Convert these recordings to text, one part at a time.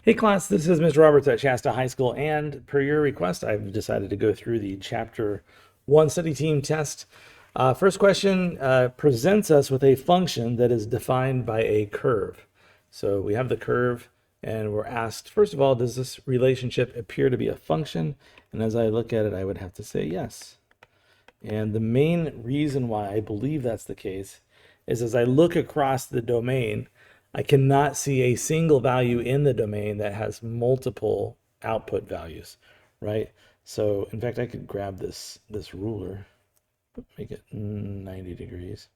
Hey class, this is Mr. Roberts at Shasta High School, and per your request, I've decided to go through the Chapter 1 study team test. First question presents us with a function that is defined by a curve. So we have the curve, and we're asked, first of all, does this relationship appear to be a function? And as I look at it, I would have to say yes. And the main reason why I believe that's the case is as I look across the domain, I cannot see a single value in the domain that has multiple output values, right? So in fact, I could grab this ruler, make it 90 degrees.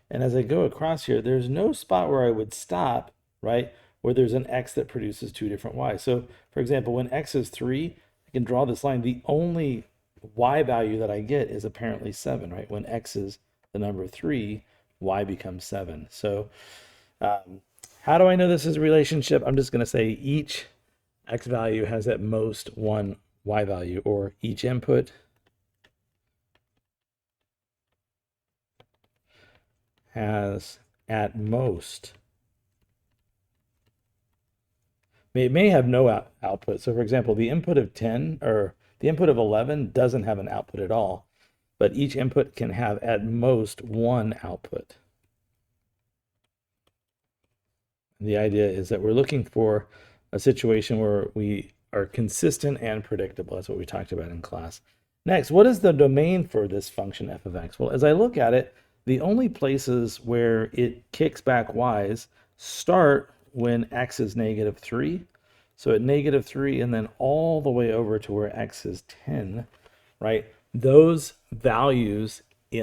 And as I go across here, there's no spot where I would stop, right? Where there's an x that produces two different y's. So for example, when x is 3, I can draw this line. The only y value that I get is apparently 7, right? When x is the number 3, y becomes 7. So how do I know this is a relationship? I'm just going to say each x value has at most one y value, or each input has at most, it may have no output. So for example, the input of 10 or the input of 11 doesn't have an output at all, but each input can have at most one output. The idea is that we're looking for a situation where we are consistent and predictable. That's what we talked about in class. Next, what is the domain for this function f of x? Well, as I look at it, the only places where it kicks back y's start when x is negative 3. So at negative 3 and then all the way over to where x is 10, right? Those values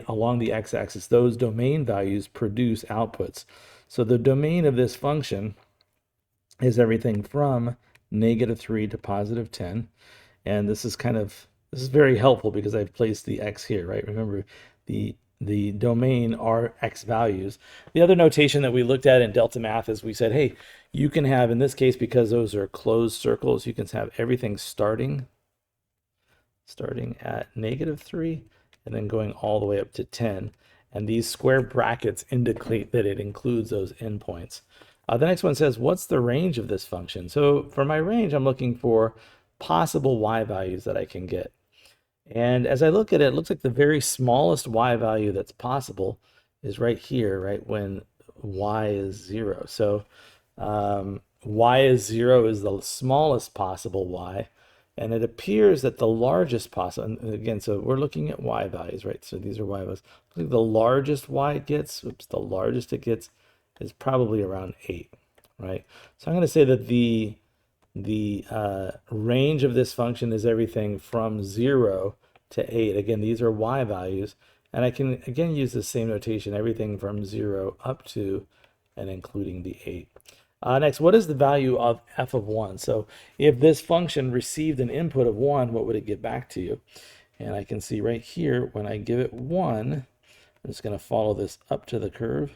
along the x-axis, those domain values produce outputs. So the domain of this function is everything from negative 3 to positive 10. And this is very helpful because I've placed the x here, right? Remember, the domain are x values. The other notation that we looked at in Delta Math is we said, hey, you can have, in this case, because those are closed circles, you can have everything starting at negative 3 and then going all the way up to 10. And these square brackets indicate that it includes those endpoints. The next one says, what's the range of this function? So for my range, I'm looking for possible y values that I can get. And as I look at it, it looks like the very smallest y value that's possible is right here, right when y is 0. So y is 0 is the smallest possible y. And it appears that the largest possible, and again, so we're looking at y values, right? So these are y values. The largest y it gets, the largest it gets is probably around 8, right? So I'm going to say that the range of this function is everything from 0 to 8. Again, these are y values. And I can, again, use the same notation, everything from 0 up to and including the 8. Next, what is the value of f of 1? So if this function received an input of 1, what would it get back to you? And I can see right here, when I give it 1, I'm just going to follow this up to the curve.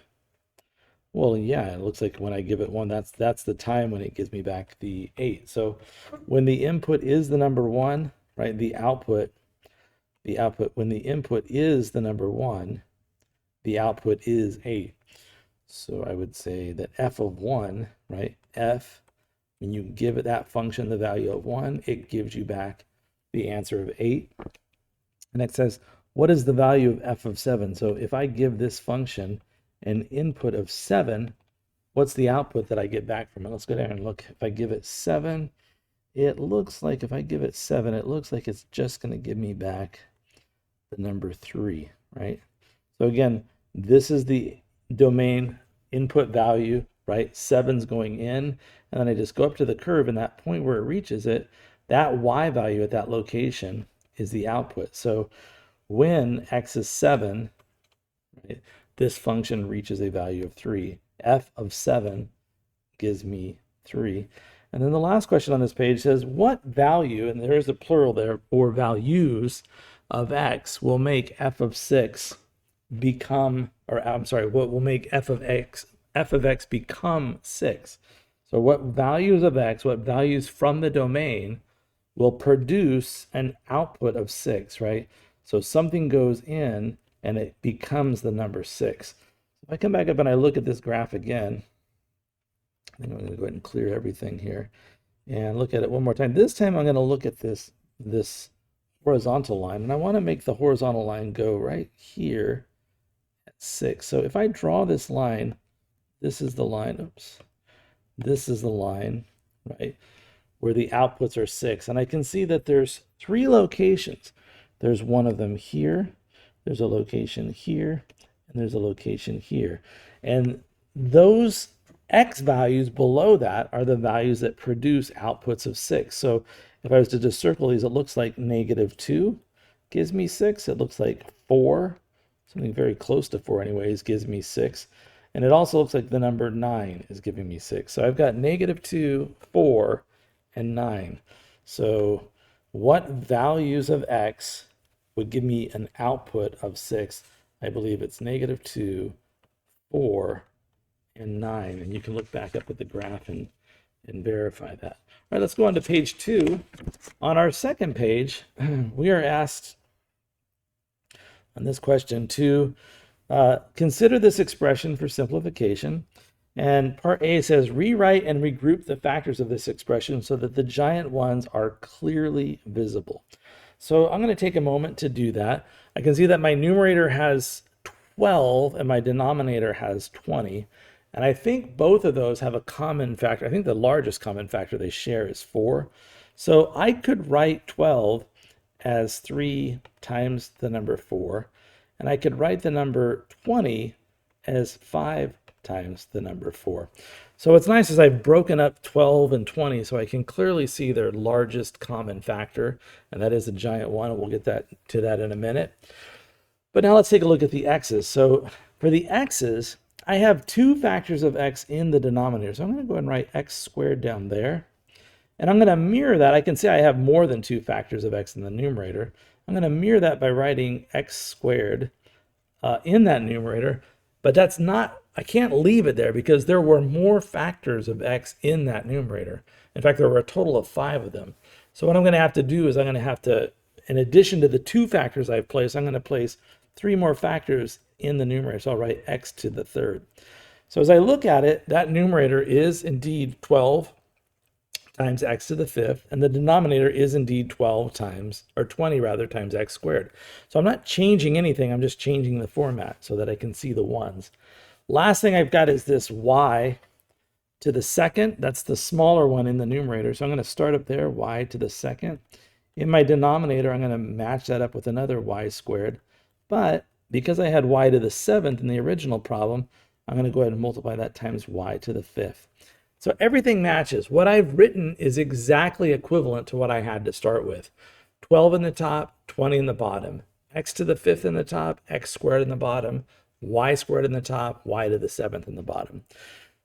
Well, yeah, it looks like when I give it 1, that's the time when it gives me back the 8. So when the input is the number 1, right, the output, when the input is the number 1, the output is 8. So I would say that f of 1, right, f, when you give it that function the value of 1, it gives you back the answer of 8. And it says, what is the value of f of 7? So if I give this function an input of 7, what's the output that I get back from it? Let's go down and look. If I give it 7, it looks like if I give it 7, it looks like it's just going to give me back the number 3, right? So again, this is the domain input value, right? 7's going in, and then I just go up to the curve, and that point where it reaches it, that y value at that location is the output. So when x is 7, right, this function reaches a value of 3. F of 7 gives me 3. And then the last question on this page says, what value, and there's a plural there, or values of x will make f of 6 become, or I'm sorry, what will make f of x become 6? So what values of x, what values from the domain will produce an output of 6, right? So something goes in and it becomes the number 6. If I come back up and I look at this graph again, I think I'm going to go ahead and clear everything here and look at it one more time. This time I'm going to look at this horizontal line, and I want to make the horizontal line go right here at 6. So if I draw this line, this is the line, oops, this is the line, right, where the outputs are 6. And I can see that there's 3 locations. There's one of them here, there's a location here, and there's a location here. And those X values below that are the values that produce outputs of 6. So if I was to just circle these, it looks like -2 gives me 6. It looks like 4, something very close to 4 anyways, gives me 6. And it also looks like the number 9 is giving me 6. So I've got -2, 4, and 9. So what values of X would give me an output of 6? I believe it's -2, 4, and 9. And you can look back up at the graph and verify that. All right, let's go on to page 2. On our second page, we are asked on this question to consider this expression for simplification. And part A says, rewrite and regroup the factors of this expression so that the giant ones are clearly visible. So I'm going to take a moment to do that. I can see that my numerator has 12 and my denominator has 20. And I think both of those have a common factor. I think the largest common factor they share is 4. So I could write 12 as 3 times the number 4. And I could write the number 20 as 5 times the number 4. So what's nice is I've broken up 12 and 20 so I can clearly see their largest common factor, and that is a giant 1. We'll get to that in a minute. But now let's take a look at the x's. So for the x's, I have 2 factors of x in the denominator. So I'm going to go ahead and write x squared down there. And I'm going to mirror that. I can see I have more than 2 factors of x in the numerator. I'm going to mirror that by writing x squared in that numerator. But that's not, I can't leave it there because there were more factors of x in that numerator. In fact, there were a total of 5 of them. So what I'm going to have to do is I'm going to have to, in addition to the 2 factors I've placed, I'm going to place 3 more factors in the numerator. So I'll write x to the 3rd. So as I look at it, that numerator is indeed 12 times x to the 5th, and the denominator is indeed 12 times, or 20 rather, times x squared. So I'm not changing anything, I'm just changing the format so that I can see the ones. Last thing I've got is this y to the 2nd. That's the smaller one in the numerator. So I'm going to start up there, y to the 2nd. In my denominator, I'm going to match that up with another y squared. But because I had y to the 7th in the original problem, I'm going to go ahead and multiply that times y to the 5th. So everything matches. What I've written is exactly equivalent to what I had to start with. 12 in the top, 20 in the bottom. X to the 5th in the top, x squared in the bottom, y squared in the top, y to the 7th in the bottom.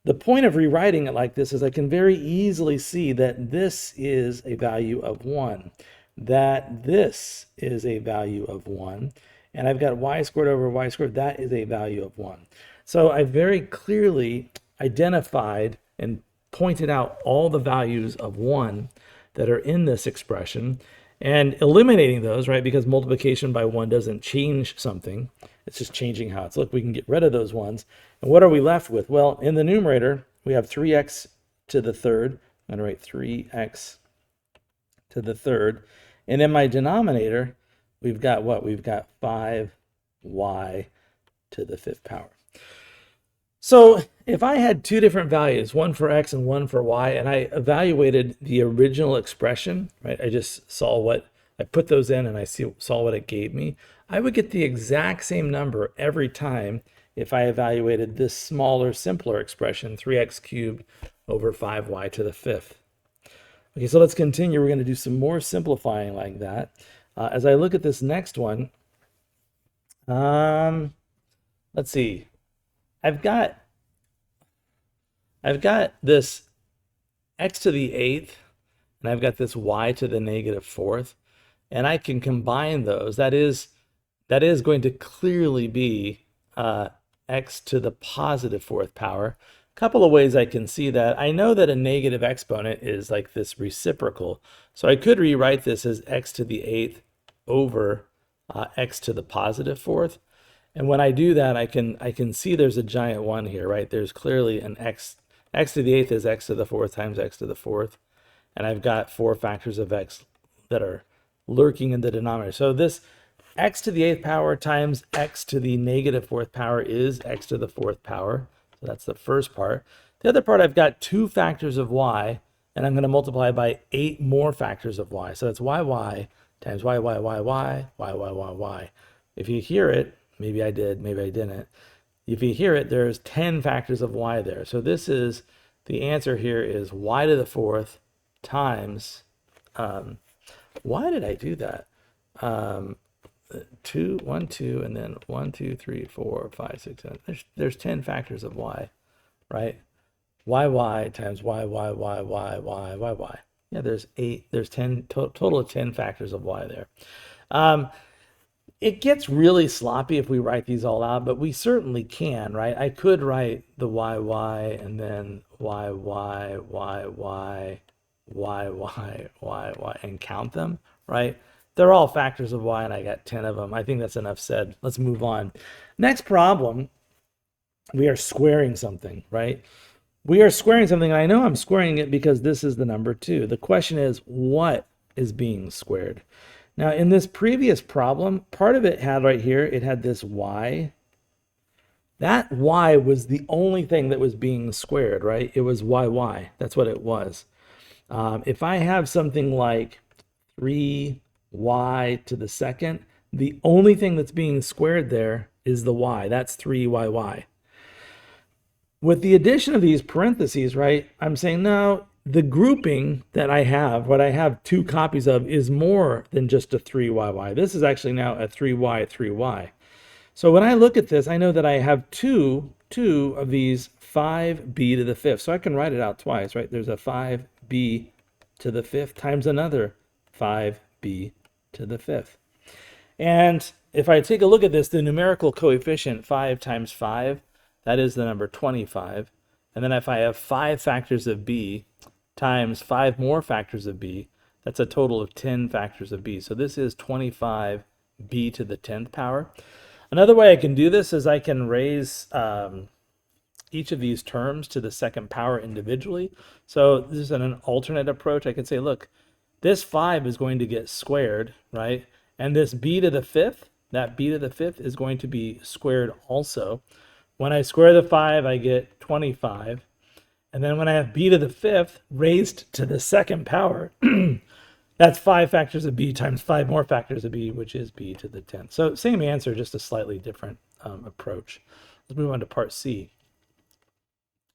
The point of rewriting it like this is I can very easily see that this is a value of 1, that this is a value of 1, and I've got y squared over y squared, that is a value of 1. So I very clearly identified and pointed out all the values of 1 that are in this expression and eliminating those, right, because multiplication by 1 doesn't change something. It's just changing how it's looked. We can get rid of those ones. And what are we left with? Well, in the numerator, we have 3x to the 3rd. I'm going to write 3x to the 3rd. And in my denominator, we've got what? We've got 5y to the 5th power. So if I had 2 different values, one for x and one for y, and I evaluated the original expression, right? I just saw what, I put those in and I saw what it gave me. I would get the exact same number every time if I evaluated this smaller, simpler expression, 3x cubed over 5y to the 5th. Okay, so let's continue. We're going to do some more simplifying like that. As I look at this next one, let's see. I've got this x to the 8th, and I've got this y to the -4th, and I can combine those. That is going to clearly be x to the +4th power. A couple of ways I can see that. I know that a negative exponent is like this reciprocal, so I could rewrite this as x to the 8th over x to the +4th. And when I do that, I can see there's a giant 1 here, right? There's clearly an x x to the 8th is x to the 4th times x to the 4th. And I've got 4 factors of x that are lurking in the denominator. So this x to the 8th power times x to the negative 4th power is x to the 4th power. So that's the first part. The other part, I've got 2 factors of y, and I'm going to multiply by 8 more factors of y. So it's y times y. If you hear it, maybe I did, maybe I didn't. If you hear it, there's 10 factors of y there. So this is, the answer here is y to the 4th times, why did I do that? 2, 1, 2, and then 1, 2, 3, 4, 5, 6, 7. There's 10 factors of y, right? Y times y. Yeah, there's 8. There's 10 total of 10 factors of y there. It gets really sloppy if we write these all out, but we certainly can, right? I could write the y, and then y, and count them, right? They're all factors of y, and I got 10 of them. I think that's enough said. Let's move on. Next problem, we are squaring something, right? We are squaring something, and I know I'm squaring it because this is the number 2. The question is, what is being squared? Now, in this previous problem, part of it had right here, it had this y. That y was the only thing that was being squared, right? It was y. That's what it was. If I have something like 3y to the second, the only thing that's being squared there is the y. That's 3y. With the addition of these parentheses, right, I'm saying, no, the grouping that I have, what I have 2 copies of, is more than just a 3y. This is actually now a 3y. So when I look at this, I know that I have two of these 5b to the 5th. So I can write it out twice, right? There's a 5b to the 5th times another 5b to the 5th. And if I take a look at this, the numerical coefficient 5 times 5, that is the number 25. And then if I have 5 factors of b times 5 more factors of b, that's a total of 10 factors of b. So this is 25b to the 10th power. Another way I can do this is I can raise each of these terms to the second power individually. So this is an alternate approach. I could say, look, this 5 is going to get squared, right? And this b to the 5th, that b to the 5th is going to be squared also. When I square the 5, I get 25. And then when I have b to the 5th raised to the second power, that's 5 factors of b times 5 more factors of b, which is b to the 10th. So same answer, just a slightly different approach. Let's move on to part C.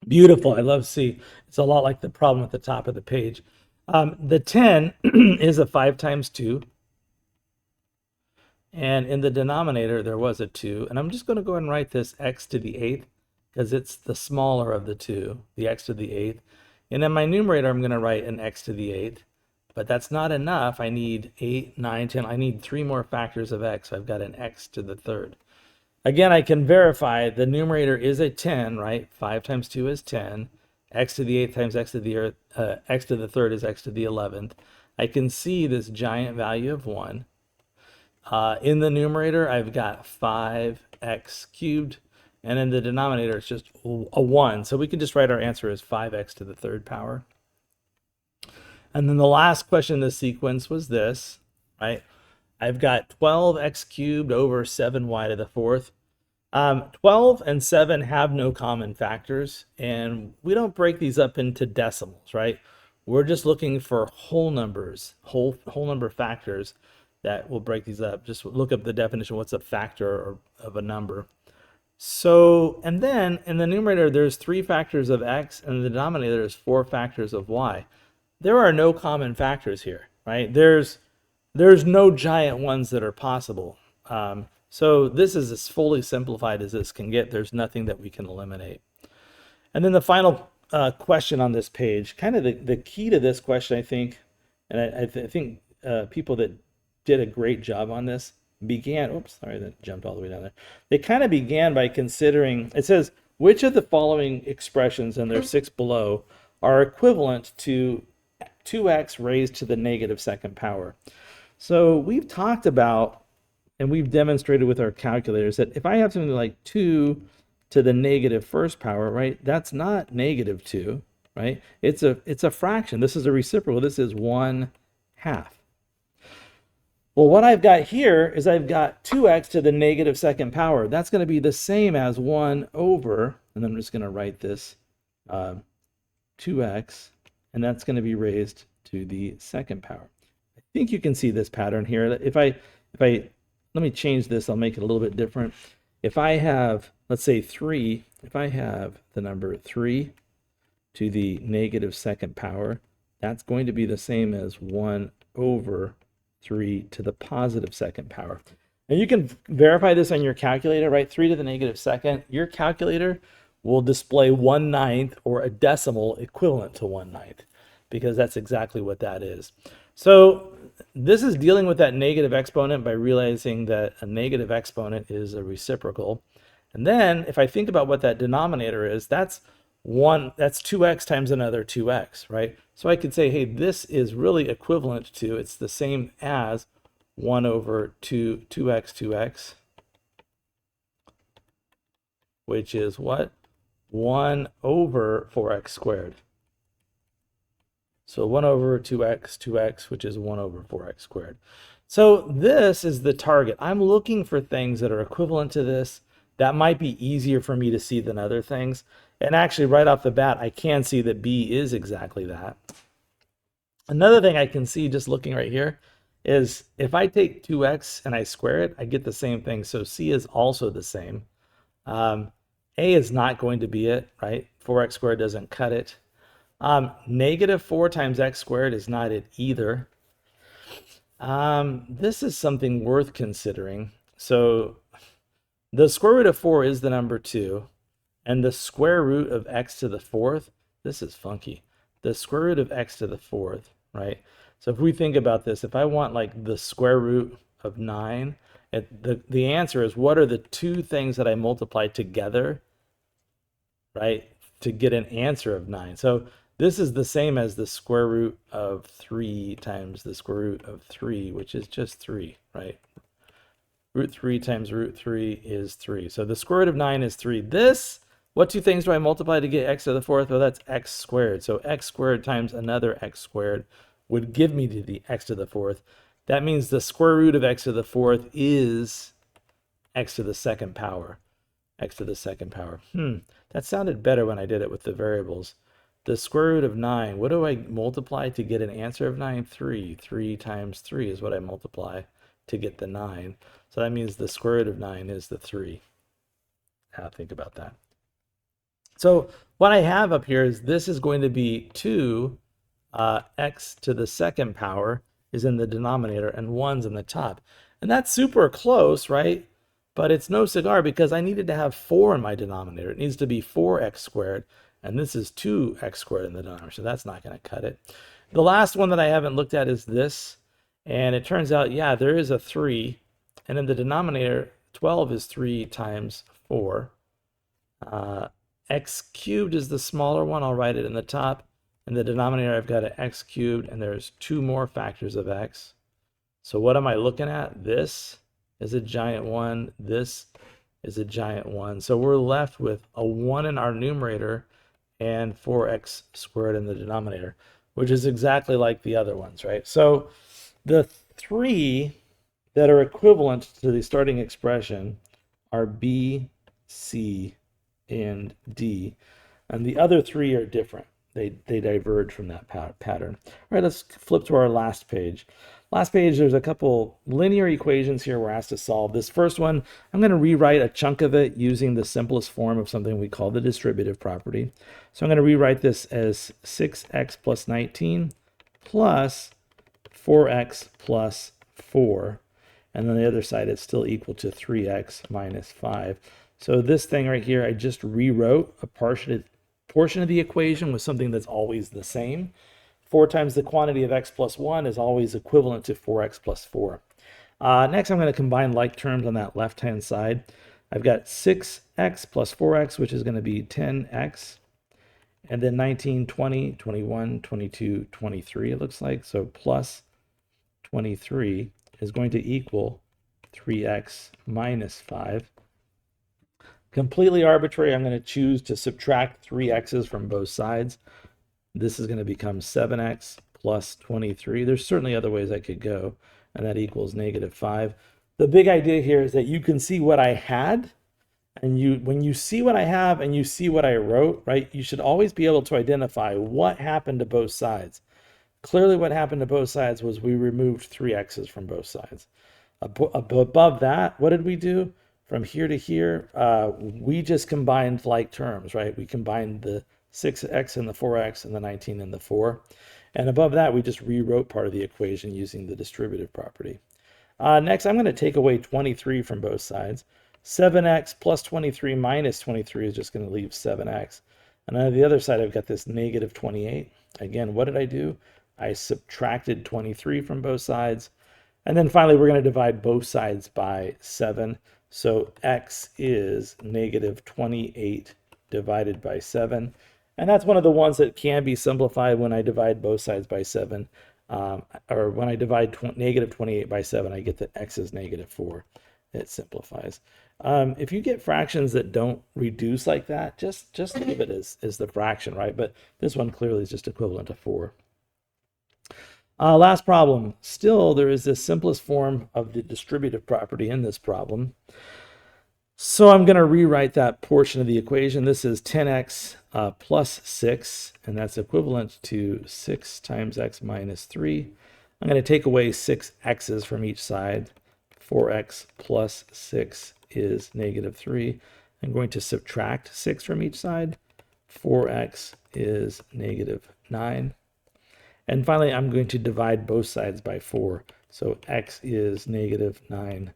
Beautiful. I love C. It's a lot like the problem at the top of the page. The 10 is a 5 times 2. And in the denominator, there was a 2. And I'm just going to go ahead and write this x to the 8th because it's the smaller of the 2, the x to the 8th. And in my numerator, I'm going to write an x to the 8th. But that's not enough. I need 8, 9, 10. I need 3 more factors of x. So I've got an x to the 3rd. Again, I can verify the numerator is a 10, right? 5 times 2 is 10. X to the 8th times x to the x to the 3rd is x to the 11th. I can see this giant value of 1. In the numerator, I've got 5x cubed. And in the denominator, it's just a 1. So we can just write our answer as 5x to the 3rd power. And then the last question in the sequence was this, right? I've got 12x cubed over 7y to the 4th. 12 and 7 have no common factors, and we don't break these up into decimals, right? We're just looking for whole numbers, whole number factors that will break these up. Just look up the definition, what's a factor of a number. So, and then in the numerator, there's 3 factors of x, and in the denominator, there's 4 factors of y. There are no common factors here, right? There's no giant ones that are possible. So this is as fully simplified as this can get. There's nothing that we can eliminate. And then the final question on this page, kind of the key to this question, I think, and I think people that did a great job on this began, oops, sorry, that jumped all the way down there. They kind of began by considering, it says, which of the following expressions, and there's 6 below, are equivalent to 2x raised to the negative 2nd power. So we've talked about, and we've demonstrated with our calculators, that if I have something like 2 to the negative first power, right? That's not negative 2, right? It's a fraction. This is a reciprocal. This is 1/2. Well, what I've got here is I've got 2x to the negative second power. That's going to be the same as 1 over, and then I'm just going to write this 2x, and that's going to be raised to the second power. I think you can see this pattern here. If I let me change this, I'll make it a little bit different. If I have, let's say 3, if I have the number 3 to the negative second power, that's going to be the same as 1 over 3 to the positive second power. And you can verify this on your calculator, right? 3 to the negative second. Your calculator will display 1/9 or a decimal equivalent to 1/9, because that's exactly what that is. So this is dealing with that negative exponent by realizing that a negative exponent is a reciprocal. And then if I think about what that denominator is, that's 2x times another 2x, right? So I could say, hey, this is really equivalent to, it's the same as 1 over 2x, which is what? 1 over 4x squared. So 1 over 2x, which is 1 over 4x squared. So this is the target. I'm looking for things that are equivalent to this. That might be easier for me to see than other things. And actually, right off the bat, I can see that B is exactly that. Another thing I can see just looking right here is if I take 2x and I square it, I get the same thing. So C is also the same. A is not going to be it, right? 4x squared doesn't cut it. Negative 4 times x squared is not it either. This is something worth considering. So the square root of 4 is the number 2, and the square root of x to the 4th, this is funky. The square root of x to the 4th, right? So if we think about this, if I want like the square root of 9, the answer is, what are the two things that I multiply together, right, to get an answer of 9? So this is the same as the square root of 3 times the square root of 3, which is just 3, right? Root 3 times root 3 is 3. So the square root of 9 is 3. What two things do I multiply to get x to the 4th? Well, that's x squared. So x squared times another x squared would give me the x to the 4th. That means the square root of x to the 4th is x to the second power. X to the second power. That sounded better when I did it with the variables. The square root of 9, what do I multiply to get an answer of 9? 3. 3 times 3 is what I multiply to get the 9. So that means the square root of 9 is the 3. Now think about that. So what I have up here is this is going to be 2 x to the second power is in the denominator and 1's in the top. And that's super close, right? But it's no cigar because I needed to have 4 in my denominator. It needs to be 4x squared. And this is 2x squared in the denominator, so that's not going to cut it. The last one that I haven't looked at is this. And it turns out, yeah, there is a 3. And in the denominator, 12 is 3 times 4. X cubed is the smaller one. I'll write it in the top. In the denominator, I've got an x cubed, and there's 2 more factors of x. So what am I looking at? This is a giant 1. This is a giant 1. So we're left with a 1 in our numerator and 4x squared in the denominator, which is exactly like the other ones, right? So the 3 that are equivalent to the starting expression are B, C, and D. And the other 3 are different. They diverge from that pattern. All right, let's flip to our last page. Last page, there's a couple linear equations here we're asked to solve. This first one, I'm going to rewrite a chunk of it using the simplest form of something we call the distributive property. So I'm going to rewrite this as 6x plus 19 plus 4x plus 4. And then the other side is still equal to 3x minus 5. So this thing right here, I just rewrote a portion of the equation with something that's always the same. 4 times the quantity of x plus 1 is always equivalent to 4x plus 4. Next, I'm going to combine like terms on that left-hand side. I've got 6x plus 4x, which is going to be 10x. And then 19, 20, 21, 22, 23, it looks like. So plus 23 is going to equal 3x minus 5. Completely arbitrary, I'm going to choose to subtract 3x's from both sides. This is going to become 7x plus 23. There's certainly other ways I could go, and that equals -5. The big idea here is that you can see what I had, and when you see what I have and you see what I wrote, right, you should always be able to identify what happened to both sides. Clearly what happened to both sides was we removed 3x's from both sides. Above that, what did we do? From here to here, we just combined like terms, right? We combined the 6x and the 4x and the 19 and the 4. And above that, we just rewrote part of the equation using the distributive property. Next, I'm going to take away 23 from both sides. 7x plus 23 minus 23 is just going to leave 7x. And on the other side, I've got this -28. Again, what did I do? I subtracted 23 from both sides. And then finally, we're going to divide both sides by 7. So x is -28 divided by 7. And that's one of the ones that can be simplified when I divide both sides by 7. Or when I divide -28 by 7, I get that x is -4. It simplifies. If you get fractions that don't reduce like that, just leave it as the fraction, right? But this one clearly is just equivalent to 4. Last problem. Still, there is the simplest form of the distributive property in this problem. So I'm going to rewrite that portion of the equation. This is 10x plus 6, and that's equivalent to 6 times x minus 3. I'm going to take away 6 x's from each side. 4x plus 6 is -3. I'm going to subtract 6 from each side. 4x is -9. And finally, I'm going to divide both sides by 4. So x is -9/4.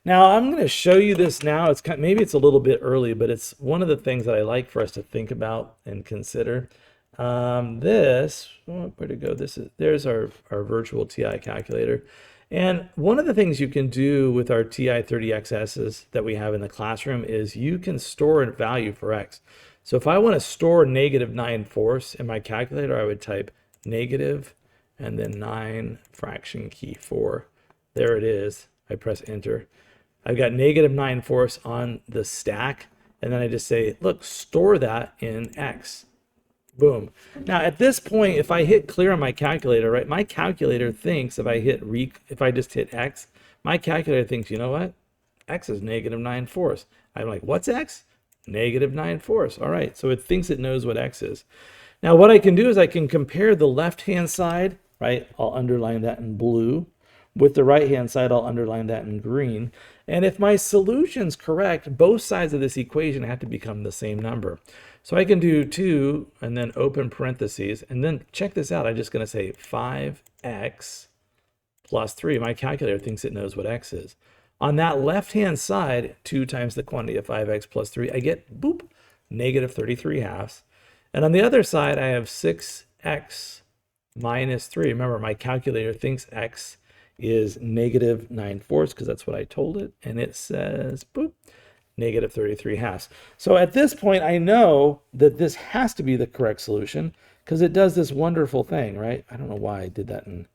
Now, I'm going to show you this now. Maybe it's a little bit early, but it's one of the things that I like for us to think about and consider. Where to go? There's our virtual TI calculator. And one of the things you can do with our TI 30XSs that we have in the classroom is you can store a value for x. So if I want to store -9/4 in my calculator, I would type negative and then 9 fraction key 4. There it is. I press enter. I've got -9/4 on the stack, and then I just say, look, store that in x. Boom. Now at this point, if I hit clear on my calculator, right, my calculator thinks if I just hit x, my calculator thinks, you know what? X is -9/4. I'm like, what's x? -9/4. All right, so it thinks it knows what x is. Now what I can do is I can compare the left-hand side, right? I'll underline that in blue. With the right-hand side, I'll underline that in green. And if my solution's correct, both sides of this equation have to become the same number. So I can do 2 and then open parentheses. And then check this out. I'm just going to say 5x plus 3. My calculator thinks it knows what x is. On that left-hand side, 2 times the quantity of 5x plus 3, I get, boop, -33/2. And on the other side, I have 6x minus 3. Remember, my calculator thinks x is -9/4 because that's what I told it. And it says, boop, -33/2. So at this point, I know that this has to be the correct solution because it does this wonderful thing, right? I don't know why I did that and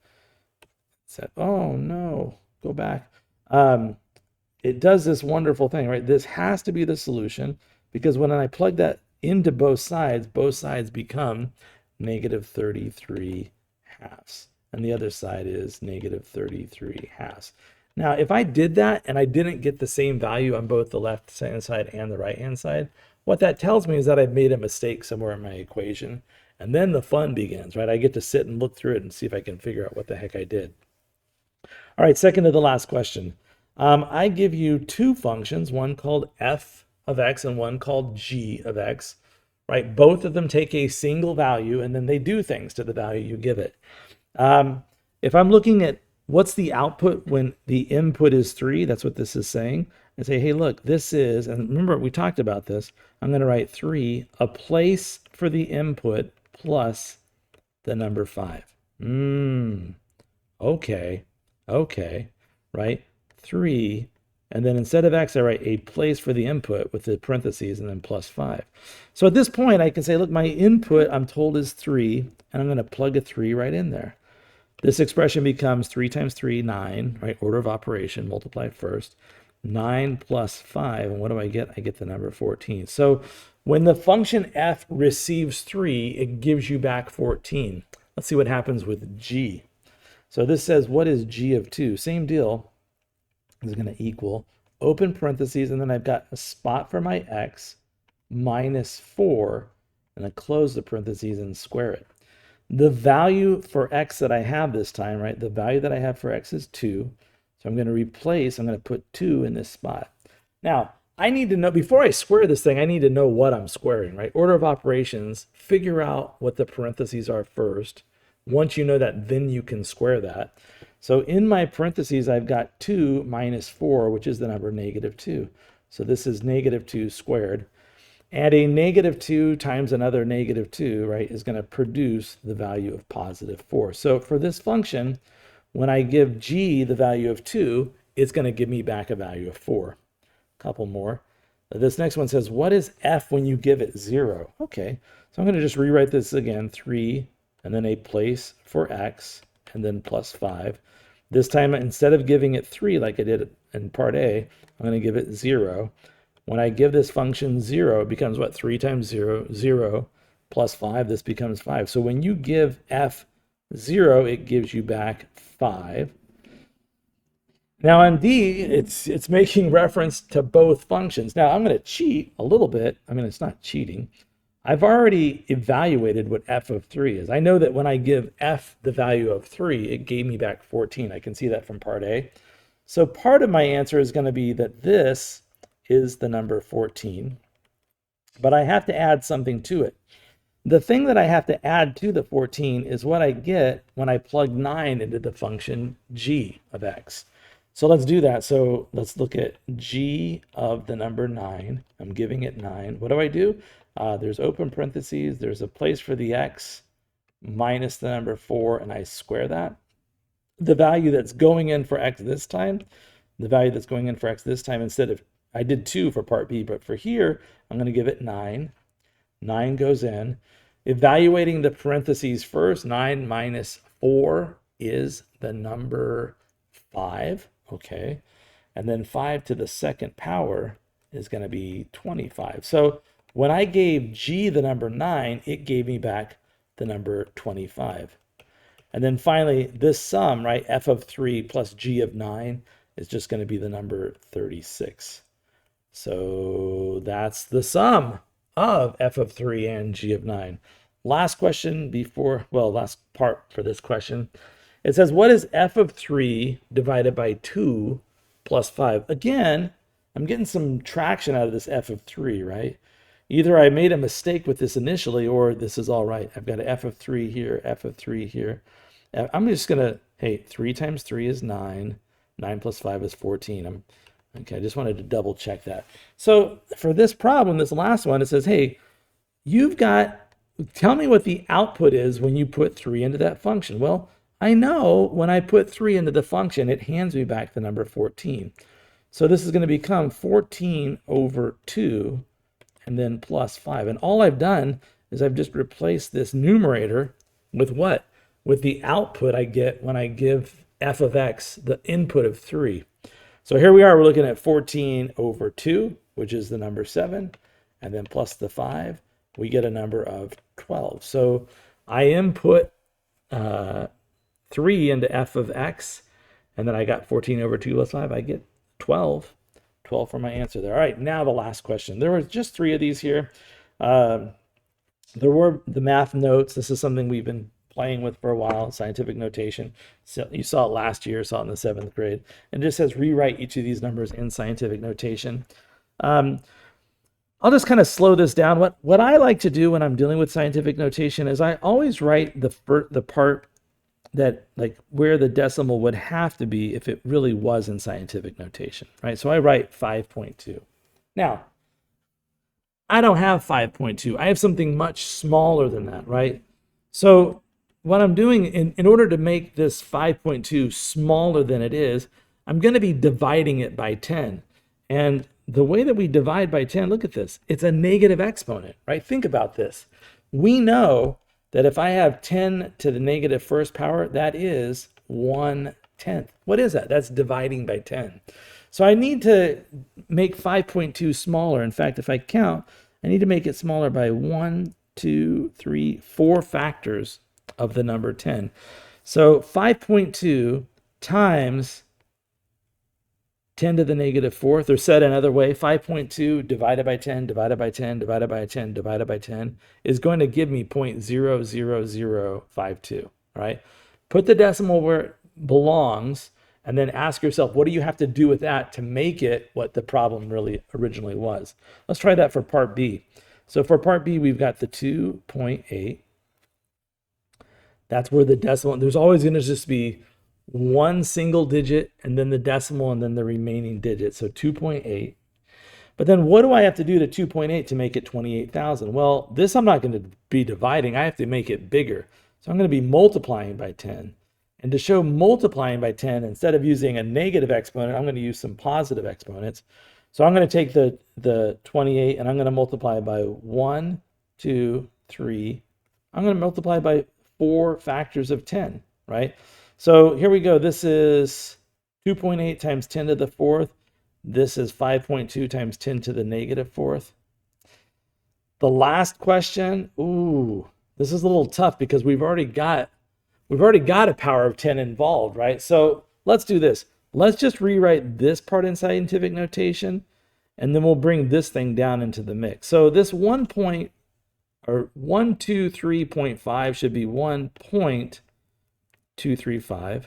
said, oh no, go back. It does this wonderful thing, right? This has to be the solution because when I plug that into both sides become -33/2. And the other side is -33/2. Now, if I did that and I didn't get the same value on both the left-hand side and the right-hand side, what that tells me is that I've made a mistake somewhere in my equation. And then the fun begins, right? I get to sit and look through it and see if I can figure out what the heck I did. All right, second to the last question. I give you two functions, one called f of x and one called g of x, right? Both of them take a single value and then they do things to the value you give it. If I'm looking at what's the output when the input is 3, that's what this is saying. I say, hey, look, this is, and remember we talked about this, I'm going to write 3, a place for the input plus the number 5. Okay, right? 3, and then instead of x, I write a place for the input with the parentheses and then plus 5. So at this point, I can say, look, my input, I'm told, is 3, and I'm going to plug a 3 right in there. This expression becomes 3 times 3, 9, right? Order of operation, multiply first. 9 plus 5, and what do I get? I get the number 14. So when the function f receives 3, it gives you back 14. Let's see what happens with g. So this says, what is g of 2? Same deal. Is going to equal, open parentheses, and then I've got a spot for my x, minus 4, and I close the parentheses and square it. The value for x that I have this time, right? The value that I have for x is 2. So I'm going to replace, I'm going to put 2 in this spot. Now, I need to know, before I square this thing, I need to know what I'm squaring, right? Order of operations, figure out what the parentheses are first. Once you know that, then you can square that. So in my parentheses, I've got 2 minus 4, which is the number -2. So this is -2 squared. And a -2 times another -2, right, is going to produce the value of +4. So for this function, when I give g the value of 2, it's going to give me back a value of 4. A couple more. This next one says, what is f when you give it 0? Okay, so I'm going to just rewrite this again, 3, and then a place for x, and then +5. This time, instead of giving it 3 like I did in part A, I'm going to give it 0. When I give this function 0, it becomes what? 3 times 0, 0, plus 5, this becomes 5. So when you give f 0, it gives you back 5. Now on D, it's making reference to both functions. Now I'm going to cheat a little bit. I mean, it's not cheating. I've already evaluated what f of 3 is. I know that when I give f the value of 3, it gave me back 14. I can see that from part A. So part of my answer is going to be that this is the number 14, but I have to add something to it. The thing that I have to add to the 14 is what I get when I plug 9 into the function g of x. So let's do that. So let's look at g of the number 9. I'm giving it 9. What do? There's open parentheses. There's a place for the x minus the number 4, and I square that. The value that's going in for x this time, instead of, I did 2 for part B, but for here, I'm going to give it 9. 9 goes in. Evaluating the parentheses first, 9 minus 4 is the number 5. Okay. And then 5 to the second power is going to be 25. So when I gave g the number 9, it gave me back the number 25. And then finally, this sum, right, f of 3 plus g of 9 is just going to be the number 36. So that's the sum of f of 3 and g of 9. Last question last part for this question. It says, what is f of 3 divided by 2 plus 5? Again, I'm getting some traction out of this f of 3, right? Either I made a mistake with this initially, or this is all right. I've got an f of 3 here, f of 3 here. I'm just going to, hey, 3 times 3 is 9. 9 plus 5 is 14. Okay, I just wanted to double check that. So for this problem, this last one, it says, hey, tell me what the output is when you put 3 into that function. Well, I know when I put 3 into the function, it hands me back the number 14. So this is going to become 14 over 2 and then plus 5. And all I've done is I've just replaced this numerator with what? With the output I get when I give f of x the input of 3. So here we are, we're looking at 14 over 2, which is the number 7, and then plus the 5, we get a number of 12. So I input 3 into f of x, and then I got 14 over 2 plus 5, I get 12. 12 for my answer there. All right, now the last question. There were just 3 of these here. There were the math notes. This is something we've been playing with for a while, scientific notation. So you saw it last year, saw it in the 7th grade. And it just says rewrite each of these numbers in scientific notation. I'll just kind of slow this down. What I like to do when I'm dealing with scientific notation is I always write the part that, like, where the decimal would have to be if it really was in scientific notation, right? So I write 5.2. Now, I don't have 5.2. I have something much smaller than that, right? So what I'm doing in order to make this 5.2 smaller than it is, I'm going to be dividing it by 10. And the way that we divide by 10, look at this. It's a negative exponent, right? Think about this. We know that if I have 10 to the negative first power, that is 1/10. What is that? That's dividing by 10. So I need to make 5.2 smaller. In fact, if I count, I need to make it smaller by 1, 2, 3, 4 factors of the number 10. So 5.2 times 10 to the negative fourth, or said another way, 5.2 divided by 10, divided by 10, divided by 10, divided by 10 is going to give me 0.00052, right? Put the decimal where it belongs, and then ask yourself, what do you have to do with that to make it what the problem really originally was? Let's try that for part B. So for part B, we've got the 2.8. That's where the decimal, there's always going to just be one single digit and then the decimal and then the remaining digit. So 2.8. But then what do I have to do to 2.8 to make it 28,000? Well, this I'm not going to be dividing. I have to make it bigger. So I'm going to be multiplying by 10. And to show multiplying by 10, instead of using a negative exponent, I'm going to use some positive exponents. So I'm going to take the 28 and I'm going to multiply by 1, 2, 3. I'm going to multiply by 4 factors of 10, right? So here we go. This is 2.8 times 10 to the fourth. This is 5.2 times 10 to the negative fourth. The last question, ooh, this is a little tough because we've already got a power of 10 involved, right? So let's do this. Let's just rewrite this part in scientific notation, and then we'll bring this thing down into the mix. So this 123.5 should be 1.235.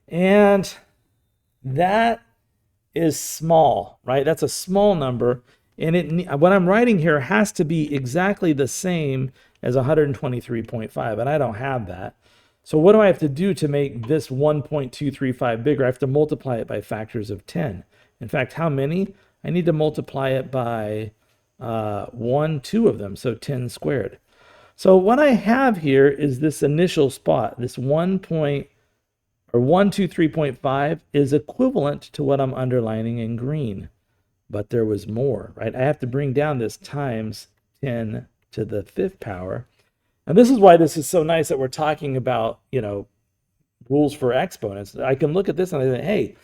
And that is small, right? That's a small number. And what I'm writing here has to be exactly the same as 123.5, and I don't have that. So what do I have to do to make this 1.235 bigger? I have to multiply it by factors of 10. In fact, how many? I need to multiply it by 1, 2 of them, so 10 squared. So what I have here is this initial spot, this 123.5 is equivalent to what I'm underlining in green. But there was more, right? I have to bring down this times 10 to the 5th power. And this is why this is so nice that we're talking about, rules for exponents. I can look at this and I say, hey,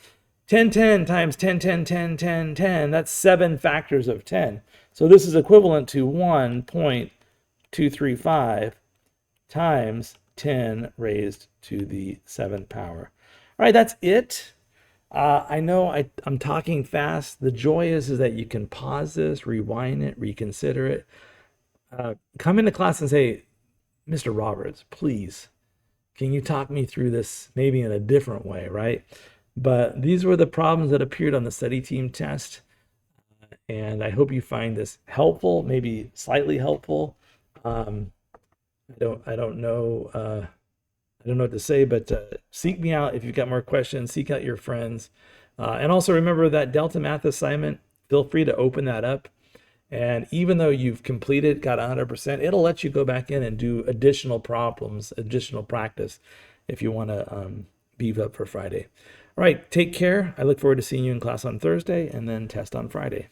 10, 10 times 10, 10, 10, 10, 10, that's 7 factors of 10. So this is equivalent to 1.235 times 10 raised to the 7th power. All right, that's it. I know I'm talking fast. The joy is that you can pause this, rewind it, reconsider it. Come into class and say, Mr. Roberts, please, can you talk me through this maybe in a different way, right? But these were the problems that appeared on the study team test. And I hope you find this helpful, maybe slightly helpful. I don't know what to say, but seek me out if you've got more questions. Seek out your friends. And also remember that Delta Math assignment, feel free to open that up. And even though you've completed, got 100%, it'll let you go back in and do additional problems, additional practice if you want to beef up for Friday. All right, take care. I look forward to seeing you in class on Thursday and then test on Friday.